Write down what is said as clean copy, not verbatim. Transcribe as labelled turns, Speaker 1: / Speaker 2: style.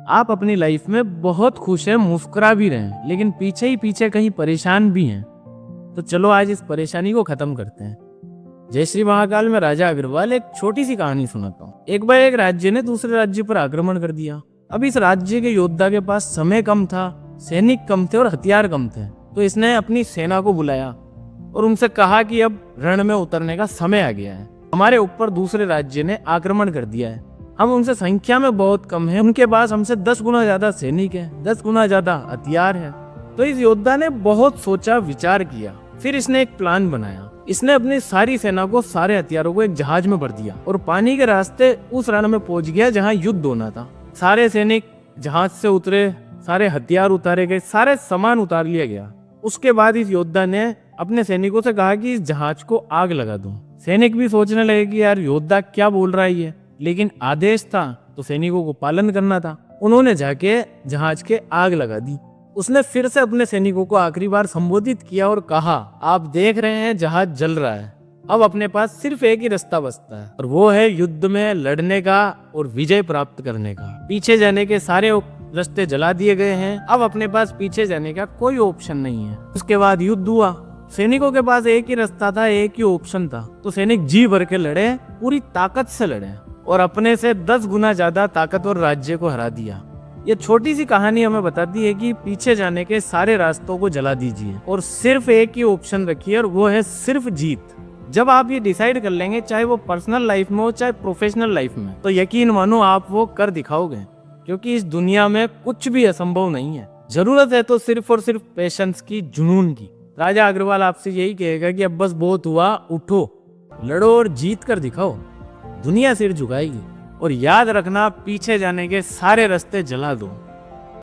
Speaker 1: आप अपनी लाइफ में बहुत खुश हैं, मुस्कुरा भी रहे हैं, लेकिन पीछे ही पीछे कहीं परेशान भी हैं। तो चलो आज इस परेशानी को खत्म करते हैं। जय श्री महाकाल में राजा अग्रवाल एक छोटी सी कहानी सुनाता हूँ। एक बार एक राज्य ने दूसरे राज्य पर आक्रमण कर दिया। अब इस राज्य के योद्धा के पास समय कम था, सैनिक कम थे और हथियार कम थे। तो इसने अपनी सेना को बुलाया और उनसे कहा कि अब रण में उतरने का समय आ गया है। हमारे ऊपर दूसरे राज्य ने आक्रमण कर दिया है। हम उनसे संख्या में बहुत कम हैं, उनके पास हमसे 10 गुना ज्यादा सैनिक है, 10 गुना ज्यादा हथियार है। तो इस योद्धा ने बहुत सोचा विचार किया, फिर इसने एक प्लान बनाया। इसने अपनी सारी सेना को, सारे हथियारों को एक जहाज में भर दिया और पानी के रास्ते उस रण में पहुंच गया जहां युद्ध होना था। सारे सैनिक जहाज से उतरे, सारे हथियार उतारे गए, सारे सामान उतार लिया गया। उसके बाद इस योद्धा ने अपने सैनिकों से कहा कि इस जहाज को आग लगा दो। सैनिक भी सोचने लगे कि यार योद्धा क्या बोल रहा है ये, लेकिन आदेश था तो सैनिकों को पालन करना था। उन्होंने जाके जहाज के आग लगा दी। उसने फिर से अपने सैनिकों को आखिरी बार संबोधित किया और कहा, आप देख रहे हैं जहाज जल रहा है, अब अपने पास सिर्फ एक ही रास्ता बचता है और वो है युद्ध में लड़ने का और विजय प्राप्त करने का। पीछे जाने के सारे रास्ते जला दिए गए हैं, अब अपने पास पीछे जाने का कोई ऑप्शन नहीं है। उसके बाद युद्ध हुआ। सैनिकों के पास एक ही रास्ता था, एक ही ऑप्शन था। तो सैनिक जी भर के लड़े, पूरी ताकत से लड़े और अपने से 10 गुना ज्यादा ताकतवर राज्य को हरा दिया। ये छोटी सी कहानी हमें बताती है कि पीछे जाने के सारे रास्तों को जला दीजिए और सिर्फ एक ही ऑप्शन रखिए और वो है सिर्फ जीत। जब आप ये डिसाइड कर लेंगे, चाहे वो पर्सनल लाइफ में हो चाहे प्रोफेशनल लाइफ में, तो यकीन मानो आप वो कर दिखाओगे, क्योंकि इस दुनिया में कुछ भी असंभव नहीं है। जरूरत है तो सिर्फ और सिर्फ पेशेंस की, जुनून की। राजा अग्रवाल आपसे यही कहेगा कि अब बस बहुत हुआ, उठो, लड़ो और जीत कर दिखाओ। दुनिया सिर झुकाएगी और याद रखना, पीछे जाने के सारे रास्ते जला दो।